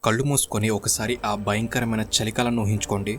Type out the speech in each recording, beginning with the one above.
కళ్ళు మూసుకొని ఒకసారి ఆ భయంకరమైన చలికాలను ఊహించుకోండి.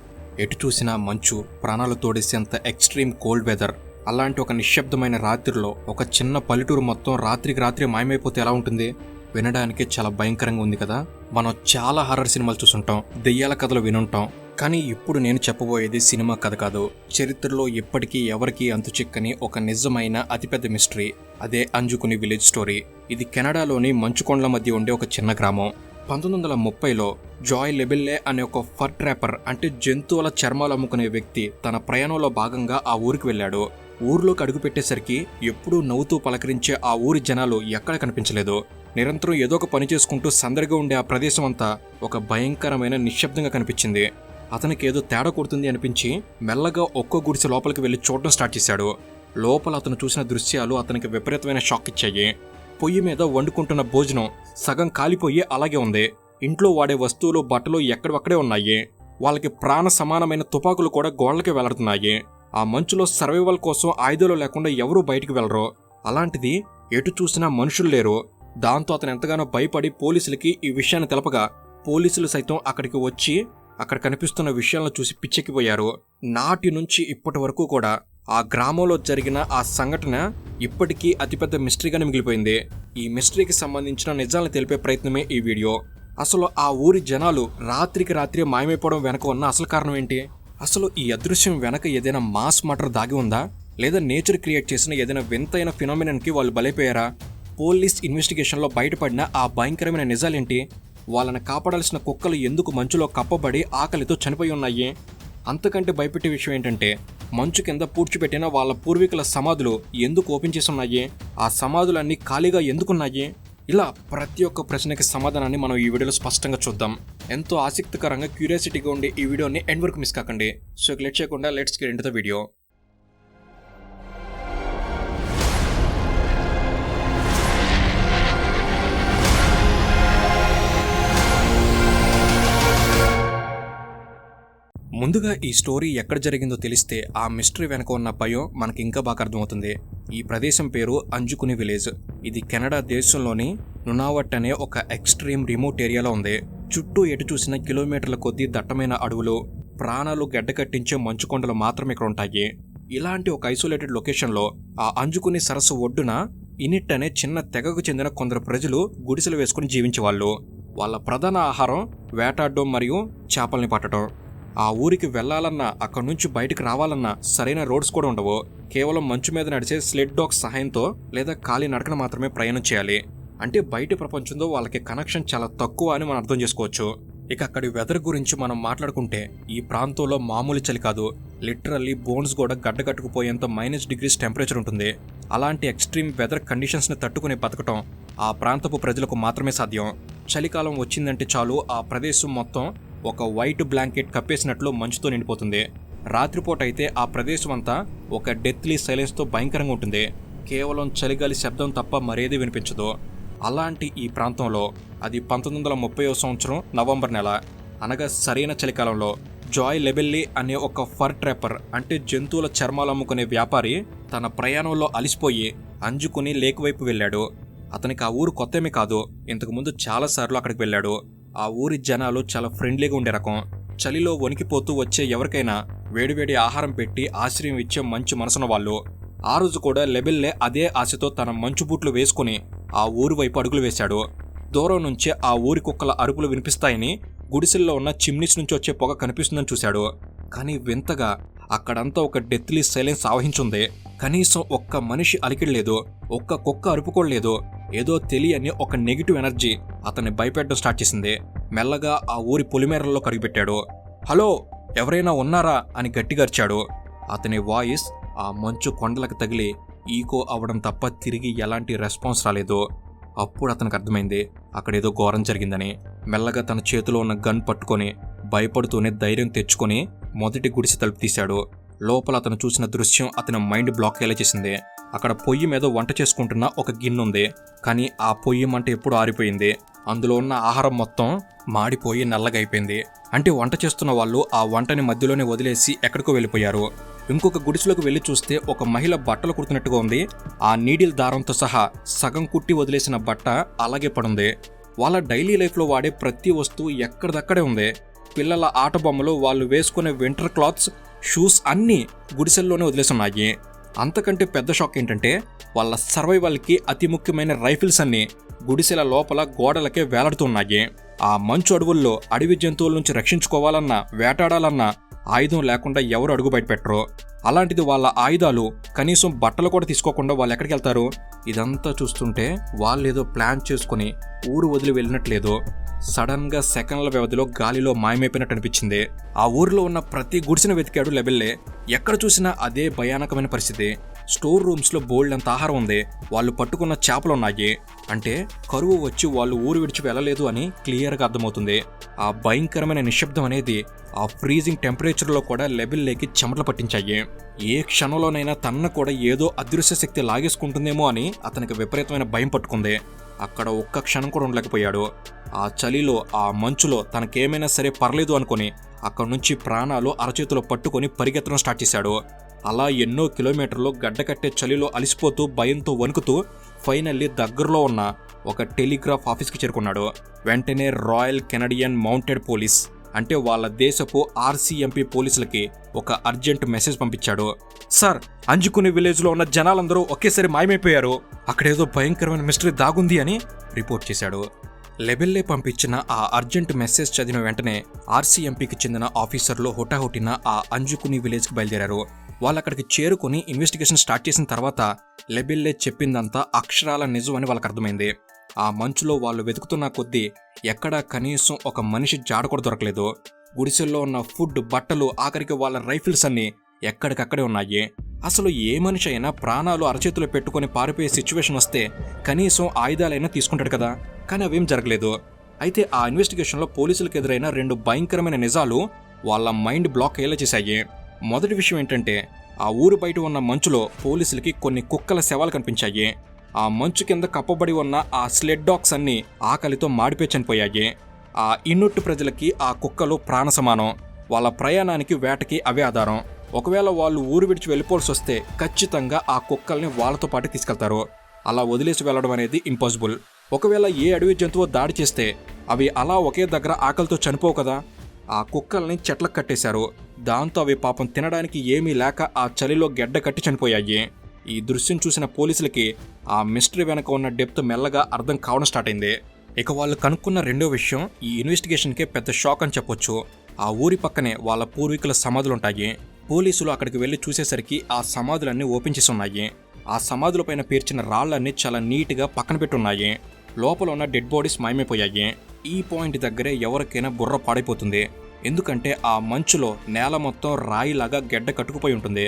ఎటు చూసినా మంచు, ప్రాణాలు తోడేసేంత ఎక్స్ట్రీమ్ కోల్డ్ వెదర్. అలాంటి ఒక నిశ్శబ్దమైన రాత్రిలో ఒక చిన్న పల్లెటూరు మొత్తం రాత్రికి రాత్రి మాయమైపోతే ఎలా ఉంటుంది? వినడానికి చాలా భయంకరంగా ఉంది కదా. మనం చాలా హారర్ సినిమాలు చూసుంటాం, దెయ్యాల కథలు వినుంటాం. కానీ ఇప్పుడు నేను చెప్పబోయేది సినిమా కథ కాదు. చరిత్రలో ఎప్పటికీ ఎవరికీ అంతుచిక్కని ఒక నిజమైన అతిపెద్ద మిస్టరీ. అదే అంజుకుని విలేజ్ స్టోరీ. ఇది కెనడాలోని మంచుకొండల మధ్య ఉండే ఒక చిన్న గ్రామం. 1930లో జాయ్ లెబెల్లే అనే ఒక ఫర్ ట్రాపర్, అంటే జంతువుల చర్మాలు అమ్ముకునే వ్యక్తి, తన ప్రయాణంలో భాగంగా ఆ ఊరికి వెళ్ళాడు. ఊర్లోకి అడుగుపెట్టేసరికి ఎప్పుడూ నవ్వుతూ పలకరించే ఆ ఊరి జనాలు ఎక్కడ కనిపించలేదు. నిరంతరం ఏదో ఒక పని చేసుకుంటూ సందడిగా ఉండే ఆ ప్రదేశం అంతా ఒక భయంకరమైన నిశ్శబ్దంగా కనిపించింది. అతనికి ఏదో తేడా కొడుతుంది అనిపించి మెల్లగా ఒక్కో గుడిసె లోపలికి వెళ్లి చూడడం స్టార్ట్ చేశాడు. లోపల అతను చూసిన దృశ్యాలు అతనికి విపరీతమైన షాక్ ఇచ్చాయి. పొయ్యి మీద వండుకుంటున్న భోజనం సగం కాలిపోయి అలాగే ఉంది. ఇంట్లో వాడే వస్తువులు, బట్టలు ఎక్కడవక్కడే ఉన్నాయి. వాళ్ళకి ప్రాణ సమానమైన తుపాకులు కూడా గోళ్లకి వెళ్తున్నాయి. ఆ మంచులో సర్వైవల్ కోసం ఆయుధాలు లేకుండా ఎవరూ బయటికి వెళ్లరు. అలాంటిది ఎటు చూసినా మనుషులు లేరు. దాంతో అతను ఎంతగానో భయపడి పోలీసులకి ఈ విషయాన్ని తెలపగా పోలీసులు సైతం అక్కడికి వచ్చి అక్కడ కనిపిస్తున్న విషయాలను చూసి పిచ్చెక్కిపోయారు. నాటి నుంచి ఇప్పటి వరకు కూడా ఆ గ్రామంలో జరిగిన ఆ సంఘటన ఇప్పటికీ అతిపెద్ద మిస్టరీగానే మిగిలిపోయింది. ఈ మిస్టరీకి సంబంధించిన నిజాలను తెలిపే ప్రయత్నమే ఈ వీడియో. అసలు ఆ ఊరి జనాలు రాత్రికి రాత్రి మాయమైపోవడం వెనక ఉన్న అసలు కారణం ఏంటి? అసలు ఈ అదృశ్యం వెనక ఏదైనా మాస్ మర్డర్ దాగి ఉందా? లేదా నేచర్ క్రియేట్ చేసిన ఏదైనా వింతైన ఫినామినన్కి వాళ్ళు బలైపోయారా? పోలీస్ ఇన్వెస్టిగేషన్లో బయటపడిన ఆ భయంకరమైన నిజాలేంటి? వాళ్ళని కాపాడాల్సిన కుక్కలు ఎందుకు మంచులో కప్పబడి ఆకలితో చనిపోయి ఉన్నాయి? అంతకంటే భయపెట్టే విషయం ఏంటంటే, మంచు కింద పూడ్చిపెట్టిన వాళ్ళ పూర్వీకుల సమాధులు ఎందుకు ఓపెన్ చేసి ఉన్నాయి? ఆ సమాధులన్నీ ఖాళీగా ఎందుకున్నాయి? ఇలా ప్రతి ఒక్క ప్రశ్నకి సమాధానాన్ని మనం ఈ వీడియోలో స్పష్టంగా చూద్దాం. ఎంతో ఆసక్తికరంగా, క్యూరియాసిటీగా ఉండే ఈ వీడియోని ఎండ్ వరకు మిస్ కాకండి. సో లేట్ చేయకుండా let's get into the video. ముందుగా ఈ స్టోరీ ఎక్కడ జరిగిందో తెలిస్తే ఆ మిస్టరీ వెనక ఉన్న భయం మనకి ఇంకా బాగా అర్థమవుతుంది. ఈ ప్రదేశం పేరు అంజుకుని విలేజ్. ఇది కెనడా దేశంలోని నునావట్ అనే ఒక ఎక్స్ట్రీమ్ రిమోట్ ఏరియాలో ఉంది. చుట్టూ ఎటు చూసిన కిలోమీటర్ల కొద్దీ దట్టమైన అడవులు, ప్రాణాలు గడ్డకట్టించే మంచుకొండలు మాత్రమే ఇక్కడ ఉంటాయి. ఇలాంటి ఒక ఐసోలేటెడ్ లొకేషన్లో ఆ అంజుకుని సరస్సు ఒడ్డున ఇనిట్ అనే చిన్న తెగకు చెందిన కొందరు ప్రజలు గుడిసెలు వేసుకుని జీవించేవాళ్ళు. వాళ్ళ ప్రధాన ఆహారం వేటాడడం మరియు చేపల్ని పట్టడం. ఆ ఊరికి వెళ్లాలన్నా, అక్కడి నుంచి బయటకు రావాలన్నా సరైన రోడ్స్ కూడా ఉండవు. కేవలం మంచు మీద నడిచే స్లెడ్ డాగ్స్ సహాయంతో లేదా ఖాళీ నడకన మాత్రమే ప్రయాణం చేయాలి. అంటే బయట ప్రపంచంతో వాళ్ళకి కనెక్షన్ చాలా తక్కువ అని మనం అర్థం చేసుకోవచ్చు. ఇక అక్కడి వెదర్ గురించి మనం మాట్లాడుకుంటే, ఈ ప్రాంతంలో మామూలు చలి కాదు, లిటరల్లీ బోన్స్ కూడా గడ్డకట్టుకుపోయేంత -డిగ్రీస్ టెంపరేచర్ ఉంటుంది. అలాంటి ఎక్స్ట్రీమ్ వెదర్ కండిషన్స్ని తట్టుకుని బతకటం ఆ ప్రాంతపు ప్రజలకు మాత్రమే సాధ్యం. చలికాలం వచ్చిందంటే చాలు ఆ ప్రదేశం మొత్తం ఒక వైట్ బ్లాంకెట్ కప్పేసినట్లు మంచుతో నిండిపోతుంది. రాత్రిపూట అయితే ఆ ప్రదేశం అంతా ఒక డెత్లీ సైలెన్స్తో భయంకరంగా ఉంటుంది. కేవలం చలిగాలి శబ్దం తప్ప మరేదీ వినిపించదు. అలాంటి ఈ ప్రాంతంలో అది 1930వ సంవత్సరం నవంబర్ నెల, అనగా సరైన చలికాలంలో జాయ్ లెబెల్లీ అనే ఒక ఫర్ ట్రాపర్, అంటే జంతువుల చర్మాలు అమ్ముకునే వ్యాపారి, తన ప్రయాణంలో అలిసిపోయి అంజుకుని లేక్ వైపు వెళ్ళాడు. అతనికి ఆ ఊరు కొత్తమే కాదు, ఇంతకుముందు చాలాసార్లు అక్కడికి వెళ్ళాడు. ఆ ఊరి జనాలు చాలా ఫ్రెండ్లీగా ఉండే రకం. చలిలో వణికిపోతూ వచ్చే ఎవరికైనా వేడివేడి ఆహారం పెట్టి ఆశ్రయం ఇచ్చే మంచి మనసున్న వాళ్ళు. ఆ రోజు కూడా లెబెల్లే అదే ఆశతో తన మంచు బూట్లు వేసుకుని ఆ ఊరి వైపు అడుగులు వేశాడు. దూరం నుంచే ఆ ఊరి కుక్కల అరుపులు వినిపిస్తాయని, గుడిసెల్లో ఉన్న చిమ్నీస్ నుంచి వచ్చే పొగ కనిపిస్తుందని చూశాడు. కానీ వింతగా అక్కడంతా ఒక డెత్లీ సైలెన్స్ ఆవహించుంది. కనీసం ఒక్క మనిషి అలికిడలేదు, ఒక్క కుక్క అరుపుకోలేదు. ఏదో తెలియని ఒక నెగిటివ్ ఎనర్జీ అతన్ని భయపెట్టడం స్టార్ట్ చేసింది. మెల్లగా ఆ ఊరి పొలిమేరల్లో కరిగిపెట్టాడు. హలో, ఎవరైనా ఉన్నారా అని గట్టిగా అరిచాడు. అతని వాయిస్ ఆ మంచు కొండలకు తగిలి ఈకో అవడం తప్ప తిరిగి ఎలాంటి రెస్పాన్స్ రాలేదు. అప్పుడు అతనికి అర్థమైంది అక్కడేదో ఘోరం జరిగిందని. మెల్లగా తన చేతిలో ఉన్న గన్ పట్టుకొని భయపడుతూనే ధైర్యం తెచ్చుకొని మొదటి గుడిసె తలుపు తీశాడు. లోపల అతను చూసిన దృశ్యం అతని మైండ్ బ్లాక్ అయ్యేలా చేసింది. అక్కడ పొయ్యి మీద వంట చేసుకుంటున్న ఒక గిన్నె ఉంది. కానీ ఆ పొయ్యి మంట ఎప్పుడు ఆరిపోయింది. అందులో ఉన్న ఆహారం మొత్తం మాడిపోయి నల్లగా అయిపోయింది. అంటే వంట చేస్తున్న వాళ్ళు ఆ వంటని మధ్యలోనే వదిలేసి ఎక్కడికో వెళ్ళిపోయారు. ఇంకొక గుడిసెలోకి వెళ్లి చూస్తే ఒక మహిళ బట్టలు కుడుతున్నట్టుగా ఉంది. ఆ నీడిల్ దారంతో సహా సగం కుట్టి వదిలేసిన బట్ట అలాగే పడుంది. వాళ్ళ డైలీ లైఫ్లో వాడే ప్రతి వస్తువు ఎక్కడిదక్కడే ఉంది. పిల్లల ఆట బొమ్మలు, వాళ్ళు వేసుకునే వింటర్ క్లాత్స్, షూస్ అన్నీ గుడిసెల్లోనే వదిలేసున్నాయి. అంతకంటే పెద్ద షాక్ ఏంటంటే వాళ్ళ సర్వైవల్కి అతి ముఖ్యమైన రైఫిల్స్ అన్నీ గుడిసెల లోపల గోడలకే వేలాడుతున్నాయి. ఆ మంచు అడవుల్లో అడవి జంతువుల నుంచి రక్షించుకోవాలన్నా, వేటాడాలన్నా ఆయుధం లేకుండా ఎవరు అడుగు బయటపెట్టరు. అలాంటిది వాళ్ళ ఆయుధాలు, కనీసం బట్టలు కూడా తీసుకోకుండా వాళ్ళు ఎక్కడికి వెళ్తారు? ఇదంతా చూస్తుంటే వాళ్ళేదో ప్లాన్ చేసుకుని ఊరు వదిలి వెళ్ళినట్లేదు. సడన్ గా సెకండ్ల వ్యవధిలో గాలిలో మాయమైపోయినట్టు అనిపించింది. ఆ ఊరిలో ఉన్న ప్రతి గుడిసెను వెతికాడు లెబెల్లే. ఎక్కడ చూసినా అదే భయానకమైన పరిస్థితి. స్టోర్ రూమ్స్ లో బోల్డంత ఆహారం ఉంది, వాళ్ళు పట్టుకున్న చేపలున్నాయి. అంటే కరువు వచ్చి వాళ్ళు ఊరు విడిచి వెళ్ళలేదు అని క్లియర్ గా అర్థమవుతుంది. ఆ భయంకరమైన నిశ్శబ్దం అనేది, ఆ ఫ్రీజింగ్ టెంపరేచర్ లో కూడా లెబెల్లేకి చెమటలు పట్టించాయి. ఏ క్షణంలోనైనా తన్న కూడా ఏదో అదృశ్య శక్తి లాగేసుకుంటుందేమో అని అతనికి విపరీతమైన భయం పట్టుకుంది. అక్కడ ఒక్క క్షణం కూడా ఉండలేకపోయాడు. ఆ చలిలో, ఆ మంచులో తనకేమైనా సరే పర్లేదు అనుకుని అక్కడి నుంచి ప్రాణాలు అరచేతిలో పట్టుకొని పరిగెత్తడం స్టార్ట్ చేశాడు. అలా ఎన్నో కిలోమీటర్లు గడ్డకట్టే చలిలో అలిసిపోతూ, భయంతో వణుకుతూ ఫైనల్లీ దగ్గరలో ఉన్న ఒక టెలిగ్రాఫ్ ఆఫీస్కి చేరుకున్నాడు. వెంటనే రాయల్ కెనడియన్ మౌంటెడ్ పోలీస్, అంటే వాళ్ళ దేశపు ఆర్సీఎంపీ పోలీసులకి ఒక అర్జెంట్ మెసేజ్ పంపించాడు. సార్, అంజుకుని విలేజ్లో ఉన్న జనాలందరూ ఒకేసారి మాయమైపోయారు, అక్కడేదో భయంకరమైన మిస్టరీ దాగుంది అని రిపోర్ట్ చేశాడు. లెబెల్లే పంపించిన ఆ అర్జెంట్ మెసేజ్ చదివిన వెంటనే ఆర్సీఎంపీకి చెందిన ఆఫీసర్లు హుటాహుటిన ఆ అంజుకుని విలేజ్కి బయలుదేరారు. వాళ్ళక్కడికి చేరుకుని ఇన్వెస్టిగేషన్ స్టార్ట్ చేసిన తర్వాత లెబెల్లే చెప్పిందంతా అక్షరాల నిజం అని వాళ్ళకి అర్థమైంది. ఆ మంచులో వాళ్ళు వెతుకుతున్న కొద్దీ ఎక్కడా కనీసం ఒక మనిషి జాడ కూడా దొరకలేదు. గుడిసెల్లో ఉన్న ఫుడ్, బట్టలు, ఆఖరికి వాళ్ళ రైఫిల్స్ అన్నీ ఎక్కడికక్కడే ఉన్నాయి. అసలు ఏ మనిషి అయినా ప్రాణాలు అరచేతులు పెట్టుకుని పారిపోయే సిచ్యువేషన్ వస్తే కనీసం ఆయుధాలైనా తీసుకుంటాడు కదా, కానీ అవేం జరగలేదు. అయితే ఆ ఇన్వెస్టిగేషన్లో పోలీసులకు ఎదురైన 2 భయంకరమైన నిజాలు వాళ్ళ మైండ్ బ్లాక్ అయ్యేలా చేశాయి. మొదటి విషయం ఏంటంటే, ఆ ఊరు బయట ఉన్న మంచులో పోలీసులకి కొన్ని కుక్కల శవాలు కనిపించాయి. ఆ మంచు కింద కప్పబడి ఉన్న ఆ స్లెడ్ డాగ్స్ అన్నీ ఆకలితో మాడిపోయి చనిపోయాయి. ఆ ఇన్నుట్టు ప్రజలకి ఆ కుక్కలు ప్రాణ సమానం. వాళ్ళ ప్రయాణానికి, వేటకి అవే ఆధారం. ఒకవేళ వాళ్ళు ఊరు విడిచి వెళ్ళిపోవాల్సి వస్తే ఖచ్చితంగా ఆ కుక్కల్ని వాళ్ళతో పాటు తీసుకెళ్తారు. అలా వదిలేసి వెళ్ళడం అనేది ఇంపాసిబుల్. ఒకవేళ ఏ అడవి జంతువు దాడి చేస్తే అవి అలా ఒకే దగ్గర ఆకలితో చనిపోవు కదా. ఆ కుక్కల్ని చెట్లకు కట్టేశారు. దాంతో అవి పాపం తినడానికి ఏమీ లేక ఆ చలిలో గెడ్డ కట్టి చనిపోయాయి. ఈ దృశ్యం చూసిన పోలీసులకి ఆ మిస్టరీ వెనక ఉన్న డెప్త్ మెల్లగా అర్థం కావడం స్టార్ట్ అయింది. ఇక వాళ్ళు కనుక్కున్న రెండో విషయం ఈ ఇన్వెస్టిగేషన్కే పెద్ద షాక్ అని చెప్పొచ్చు. ఆ ఊరి పక్కనే వాళ్ళ పూర్వీకుల సమాధులుంటాయి. పోలీసులు అక్కడికి వెళ్లి చూసేసరికి ఆ సమాధులన్నీ ఓపెన్ చేసి ఉన్నాయి. ఆ సమాధులపైన పేర్చిన రాళ్లన్నీ చాలా నీట్గా పక్కన పెట్టున్నాయి. లోపల ఉన్న డెడ్ బాడీస్ మాయమైపోయాయి. ఈ పాయింట్ దగ్గరే ఎవరికైనా బుర్ర పాడైపోతుంది. ఎందుకంటే ఆ మంచులో నేల మొత్తం రాయిలాగా గెడ్డ కట్టుకుపోయి ఉంటుంది.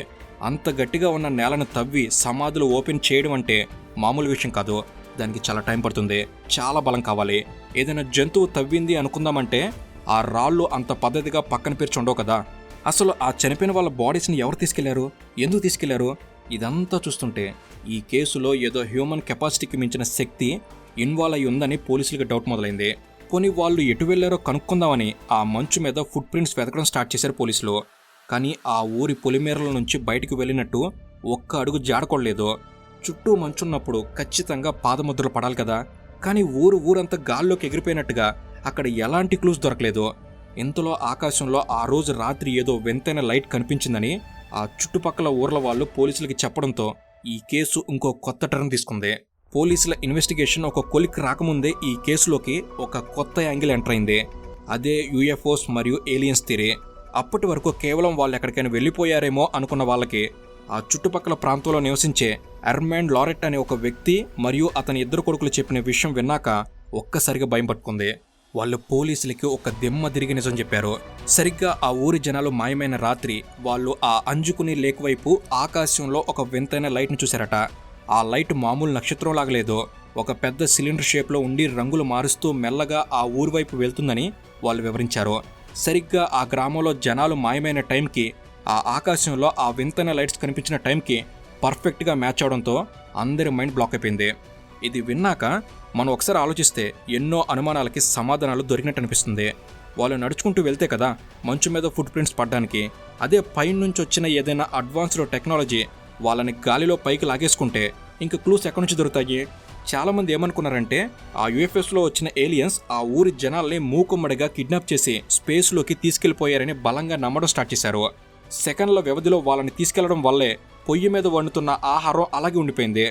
అంత గట్టిగా ఉన్న నేలను తవ్వి సమాధులు ఓపెన్ చేయడం అంటే మామూలు విషయం కాదు. దానికి చాలా టైం పడుతుంది, చాలా బలం కావాలి. ఏదైనా జంతువు తవ్వింది అనుకుందామంటే ఆ రాళ్ళు అంత పద్ధతిగా పక్కన పేర్చి ఉండవు కదా. అసలు ఆ చనిపోయిన వాళ్ళ బాడీస్ని ఎవరు తీసుకెళ్లారు, ఎందుకు తీసుకెళ్లారు? ఇదంతా చూస్తుంటే ఈ కేసులో ఏదో హ్యూమన్ కెపాసిటీకి మించిన శక్తి ఇన్వాల్వ్ అయి ఉందని పోలీసులకు డౌట్ మొదలైంది. పోనీ వాళ్ళు ఎటు వెళ్లారో కనుక్కుందామని ఆ మంచు మీద ఫుట్ ప్రింట్స్ వెతకడం స్టార్ట్ చేశారు పోలీసులు. కానీ ఆ ఊరి పొలిమేరల నుంచి బయటకు వెళ్ళినట్టు ఒక్క అడుగు జాడకొడలేదు. చుట్టూ మంచున్నప్పుడు ఖచ్చితంగా పాదముద్రలు పడాలి కదా. కానీ ఊరంతా గాల్లోకి ఎగిరిపోయినట్టుగా అక్కడ ఎలాంటి క్లూస్ దొరకలేదు. ఇంతలో ఆకాశంలో ఆ రోజు రాత్రి ఏదో వింతైన లైట్ కనిపించిందని ఆ చుట్టుపక్కల ఊర్ల వాళ్ళు పోలీసులకి చెప్పడంతో ఈ కేసు ఇంకో కొత్త టర్న్ తీసుకుంది. పోలీసుల ఇన్వెస్టిగేషన్ ఒక కొలిక్ రాకముందే ఈ కేసులోకి ఒక కొత్త యాంగిల్ ఎంటర్ అయింది. అదే యూఎఫ్ఓస్ మరియు ఏలియన్స్ థియరీ. అప్పటి వరకు కేవలం వాళ్ళు ఎక్కడికైనా వెళ్ళిపోయారేమో అనుకున్న వాళ్ళకి ఆ చుట్టుపక్కల ప్రాంతంలో నివసించే ఎర్మాండ్ లారెట్ అనే ఒక వ్యక్తి మరియు అతని 2 కొడుకులు చెప్పిన విషయం విన్నాక ఒక్కసారిగా భయం పట్టుకుంది. వాళ్ళు పోలీసులకి ఒక దిమ్మ తిరిగి నిజం చెప్పారు. సరిగ్గా ఆ ఊరి జనాలు మాయమైన రాత్రి వాళ్ళు ఆ అంజుకుని లేక్ వైపు ఆకాశంలో ఒక వింతైన లైట్ని చూశారట. ఆ లైట్ మామూలు నక్షత్రం లాగలేదు, ఒక పెద్ద సిలిండర్ షేప్లో ఉండి రంగులు మారుస్తూ మెల్లగా ఆ ఊరి వైపు వెళ్తుందని వాళ్ళు వివరించారు. సరిగ్గా ఆ గ్రామంలో జనాలు మాయమైన టైంకి ఆ ఆకాశంలో ఆ వింతైన లైట్స్ కనిపించిన టైంకి పర్ఫెక్ట్గా మ్యాచ్ అవడంతో అందరి మైండ్ బ్లాక్ అయిపోయింది. ఇది విన్నాక మనం ఒకసారి ఆలోచిస్తే ఎన్నో అనుమానాలకి సమాధానాలు దొరికినట్టు అనిపిస్తుంది. వాళ్ళు నడుచుకుంటూ వెళ్తే కదా మంచు మీద ఫుట్ ప్రింట్స్ పడడానికి. అదే పైనుంచి వచ్చిన ఏదైనా అడ్వాన్స్డ్ టెక్నాలజీ వాళ్ళని గాలిలో పైకి లాగేసుకుంటే ఇంక క్లూస్ ఎక్కడి నుంచి దొరుకుతాయి? చాలామంది ఏమనుకున్నారంటే ఆ యూఎఫ్ఎస్లో వచ్చిన ఏలియన్స్ ఆ ఊరి జనాల్ని మూకుమ్మడిగా కిడ్నాప్ చేసి స్పేస్లోకి తీసుకెళ్లిపోయారని బలంగా నమ్మడం స్టార్ట్ చేశారు. సెకండ్ల వ్యవధిలో వాళ్ళని తీసుకెళ్లడం వల్లే పొయ్యి మీద వండుతున్న ఆహారం అలాగే ఉండిపోయింది.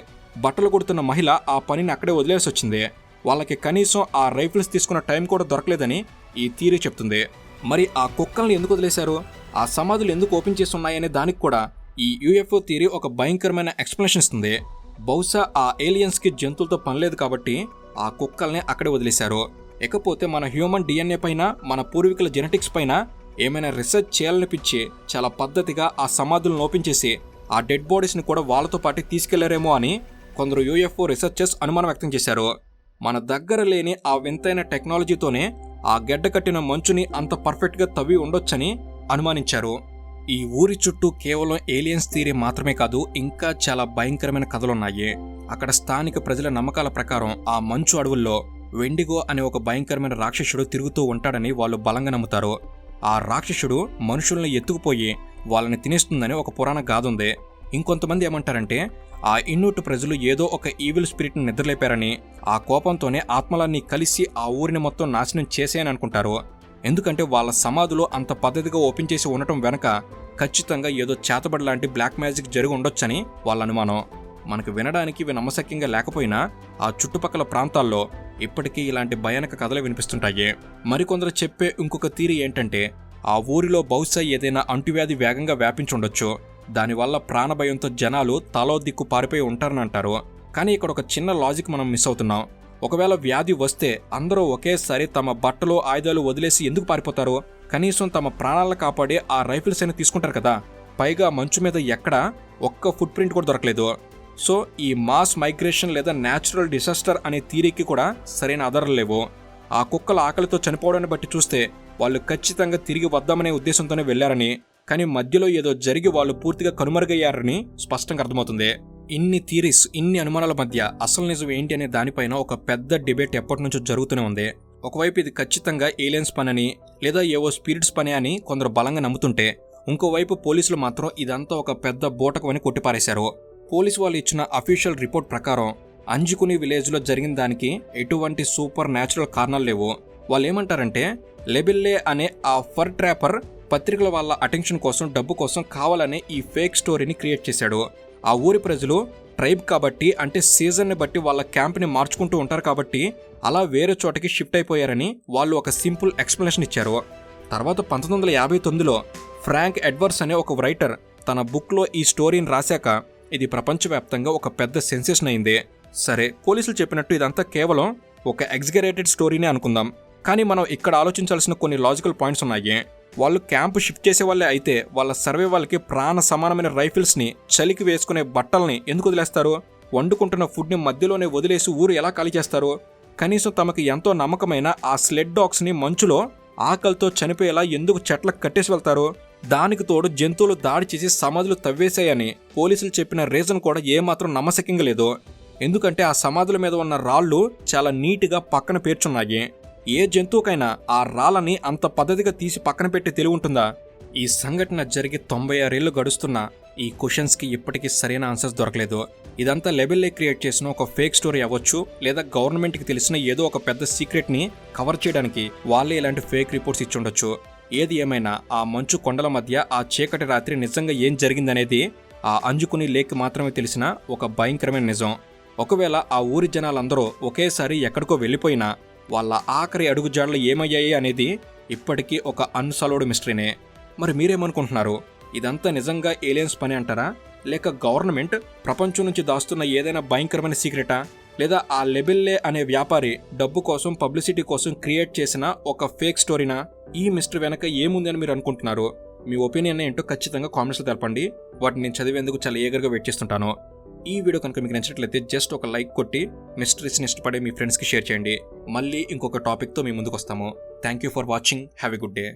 బట్టలు కుడుతున్న మహిళ ఆ పనిని అక్కడే వదిలేసి వచ్చింది. వాళ్ళకి కనీసం ఆ రైఫిల్స్ తీసుకున్న టైం కూడా దొరకలేదని ఈ థియరీ చెప్తుంది. మరి ఆ కుక్కల్ని ఎందుకు వదిలేశారు, ఆ సమాధులు ఎందుకు ఓపెన్ చేసి ఉన్నాయనే దానికి కూడా ఈ యూఎఫ్ఓ థియరీ ఒక భయంకరమైన ఎక్స్ప్లెనేషన్ ఇస్తుంది. బహుశా ఆ ఏలియన్స్కి జంతువులతో పనిలేదు కాబట్టి ఆ కుక్కల్ని అక్కడే వదిలేశారు. ఇకపోతే మన హ్యూమన్ డిఎన్ఏ పైన, మన పూర్వీకుల జెనెటిక్స్ పైన ఏమైనా రీసెర్చ్ చేయాలనిపించి చాలా పద్ధతిగా ఆ సమాధులను ఓపెన్ చేసి ఆ డెడ్ బాడీస్ని కూడా వాళ్ళతో పాటు తీసుకెళ్లారేమో అని కొందరు యూఎఫ్ఓ రీసెర్చర్స్ అనుమానం వ్యక్తం చేశారు. మన దగ్గర లేని ఆ వింతైన టెక్నాలజీతోనే ఆ గెడ్డ కట్టిన మంచుని అంత పర్ఫెక్ట్గా తవ్వి ఉండొచ్చని అనుమానించారు. ఈ ఊరి చుట్టూ కేవలం ఏలియన్స్ థియరీ మాత్రమే కాదు, ఇంకా చాలా భయంకరమైన కథలున్నాయి. అక్కడ స్థానిక ప్రజల నమ్మకాల ప్రకారం ఆ మంచు అడవుల్లో వెండిగో అనే ఒక భయంకరమైన రాక్షసుడు తిరుగుతూ ఉంటాడని వాళ్ళు బలంగా నమ్ముతారు. ఆ రాక్షసుడు మనుషుల్ని ఎత్తుకుపోయి వాళ్ళని తినేస్తుందని ఒక పురాణ గాథ ఉంది. ఇంకొంతమంది ఏమంటారంటే ఆ ఇన్నుట్ ప్రజలు ఏదో ఒక ఈవిల్ స్పిరిట్ని నిద్రలేపారని, ఆ కోపంతోనే ఆత్మలన్నీ కలిసి ఆ ఊరిని మొత్తం నాశనం చేసేయని అనుకుంటారు. ఎందుకంటే వాళ్ళ సమాధులు అంత పద్ధతిగా ఓపెన్ చేసి ఉండటం వెనక ఖచ్చితంగా ఏదో చేతబడి లాంటి బ్లాక్ మ్యాజిక్ జరిగి ఉండొచ్చని వాళ్ళ అనుమానం. మనకు వినడానికి ఇవి నమ్మశక్యంగా లేకపోయినా ఆ చుట్టుపక్కల ప్రాంతాల్లో ఇప్పటికీ ఇలాంటి భయానక కథలు వినిపిస్తుంటాయి. మరికొందరు చెప్పే ఇంకొక థియరీ ఏంటంటే ఆ ఊరిలో బహుశా ఏదైనా అంటువ్యాధి వేగంగా వ్యాపించుండొచ్చు. దానివల్ల ప్రాణభయంతో జనాలు తలో దిక్కు పారిపోయి ఉంటారని అంటారు. కానీ ఇక్కడ ఒక చిన్న లాజిక్ మనం మిస్ అవుతున్నాం. ఒకవేళ వ్యాధి వస్తే అందరూ ఒకేసారి తమ బట్టలు, ఆయుధాలు వదిలేసి ఎందుకు పారిపోతారు? కనీసం తమ ప్రాణాలను కాపాడే ఆ రైఫిల్స్ అయినా తీసుకుంటారు కదా. పైగా మంచు మీద ఎక్కడా ఒక్క ఫుట్ ప్రింట్ కూడా దొరకలేదు. సో ఈ మాస్ మైగ్రేషన్ లేదా న్యాచురల్ డిసాస్టర్ అనే థియరీకి కూడా సరైన ఆధారాలు లేవు. ఆ కుక్కల ఆకలితో చనిపోవడాన్ని బట్టి చూస్తే వాళ్ళు ఖచ్చితంగా తిరిగి వద్దామనే ఉద్దేశంతోనే వెళ్లారని, కానీ మధ్యలో ఏదో జరిగి వాళ్ళు పూర్తిగా కనుమరుగయ్యారని స్పష్టంగా అర్థమవుతుంది. ఇన్ని థియరీస్, ఇన్ని అనుమానాల మధ్య అసలు నిజం ఏంటి అనే దానిపైన ఒక పెద్ద డిబేట్ ఎప్పటి నుంచో జరుగుతూనే ఉంది. ఒకవైపు ఇది ఖచ్చితంగా ఏలియన్స్ పని లేదా ఏవో స్పిరిట్స్ పని అని కొందరు బలంగా నమ్ముతుంటే, ఇంకోవైపు పోలీసులు మాత్రం ఇదంతా ఒక పెద్ద బోటకమని కొట్టిపారేశారు. పోలీసు వాళ్ళు ఇచ్చిన అఫీషియల్ రిపోర్ట్ ప్రకారం అంజుకుని విలేజ్లో జరిగిన దానికి ఎటువంటి సూపర్ న్యాచురల్ కారణాలు లేవు. వాళ్ళు ఏమంటారంటే లెబెల్లే అనే ఆ ఫర్ ట్రాపర్ పత్రికల వాళ్ళ అటెన్షన్ కోసం, డబ్బు కోసం కావాలనే ఈ ఫేక్ స్టోరీని క్రియేట్ చేశాడు. ఆ ఊరి ప్రజలు ట్రైబ్ కాబట్టి, అంటే సీజన్ని బట్టి వాళ్ళ క్యాంప్ని మార్చుకుంటూ ఉంటారు కాబట్టి అలా వేరే చోటకి షిఫ్ట్ అయిపోయారని వాళ్ళు ఒక సింపుల్ ఎక్స్ప్లెనేషన్ ఇచ్చారు. తర్వాత 1959లో ఫ్రాంక్ ఎడ్వర్డ్స్ అనే ఒక రైటర్ తన బుక్లో ఈ స్టోరీని రాశాక ఇది ప్రపంచవ్యాప్తంగా ఒక పెద్ద సెన్సేషన్ అయింది. సరే, పోలీసులు చెప్పినట్టు ఇదంతా కేవలం ఒక ఎగ్జిగరేటెడ్ స్టోరీనే అనుకుందాం. కానీ మనం ఇక్కడ ఆలోచించాల్సిన కొన్ని లాజికల్ పాయింట్స్ ఉన్నాయి. వాళ్ళు క్యాంపు షిఫ్ట్ చేసే వాళ్ళే అయితే వాళ్ళ సర్వే వాళ్ళకి ప్రాణ సమానమైన రైఫిల్స్ని, చలికి వేసుకునే బట్టల్ని ఎందుకు వదిలేస్తారు? వండుకుంటున్న ఫుడ్ని మధ్యలోనే వదిలేసి ఊరు ఎలా ఖాళీ చేస్తారు? కనీసం తమకు ఎంతో నమ్మకమైన ఆ స్లెడ్ డాగ్స్ని మంచులో ఆకలితో చనిపోయేలా ఎందుకు చెట్లకు కట్టేసి వెళ్తారు? దానికి తోడు జంతువులు దాడి చేసి సమాధులు తవ్వేశాయని పోలీసులు చెప్పిన రీజన్ కూడా ఏమాత్రం నమ్మశక్యంగా లేదు. ఎందుకంటే ఆ సమాధుల మీద ఉన్న రాళ్ళు చాలా నీట్గా పక్కన పేర్చున్నాయి. ఏ జంతువుకైనా ఆ రాళ్ళని అంత పద్ధతిగా తీసి పక్కన పెట్టి తెలివి ఉంటుందా? ఈ సంఘటన జరిగి 96 ఏళ్లు గడుస్తున్నా ఈ క్వశ్చన్స్కి ఇప్పటికీ సరైన ఆన్సర్స్ దొరకలేదు. ఇదంతా లెబెల్లే క్రియేట్ చేసిన ఒక ఫేక్ స్టోరీ అవ్వచ్చు, లేదా గవర్నమెంట్కి తెలిసిన ఏదో ఒక పెద్ద సీక్రెట్ని కవర్ చేయడానికి వాళ్ళే ఇలాంటి ఫేక్ రిపోర్ట్స్ ఇచ్చి ఉండొచ్చు. ఏది ఏమైనా ఆ మంచు కొండల మధ్య ఆ చీకటి రాత్రి నిజంగా ఏం జరిగిందనేది ఆ అంజుకుని లేక్ మాత్రమే తెలిసిన ఒక భయంకరమైన నిజం. ఒకవేళ ఆ ఊరి జనాలందరూ ఒకేసారి ఎక్కడికో వెళ్ళిపోయినా వాళ్ళ ఆఖరి అడుగుజాడలు ఏమయ్యాయి అనేది ఇప్పటికీ ఒక అన్సాల్వ్డ్ మిస్టరీనే. మరి మీరేమనుకుంటున్నారు? ఇదంతా నిజంగా ఏలియన్స్ పని అంటారా, లేక గవర్నమెంట్ ప్రపంచం నుంచి దాస్తున్న ఏదైనా భయంకరమైన సీక్రెటా, లేదా ఆ లెబెల్లే అనే వ్యాపారి డబ్బు కోసం, పబ్లిసిటీ కోసం క్రియేట్ చేసిన ఒక ఫేక్ స్టోరీనా? ఈ మిస్టరీ వెనక ఏముంది అని మీరు అనుకుంటున్నారు? మీ ఒపీనియన్ ఏంటో ఖచ్చితంగా కామెంట్స్లో తెలపండి. వాటిని నేను చదివేందుకు చాలా ఈగర్గా వెయిట్ చేస్తుంటాను. ఈ వీడియో కనుక మీకు నచ్చినట్లయితే జస్ట్ ఒక లైక్ కొట్టి మిస్టరీస్ని ఇష్టపడే మీ ఫ్రెండ్స్కి షేర్ చేయండి. మళ్ళీ ఇంకొక టాపిక్తో మీ ముందుకు వస్తాము. Thank you for watching. Have a good day.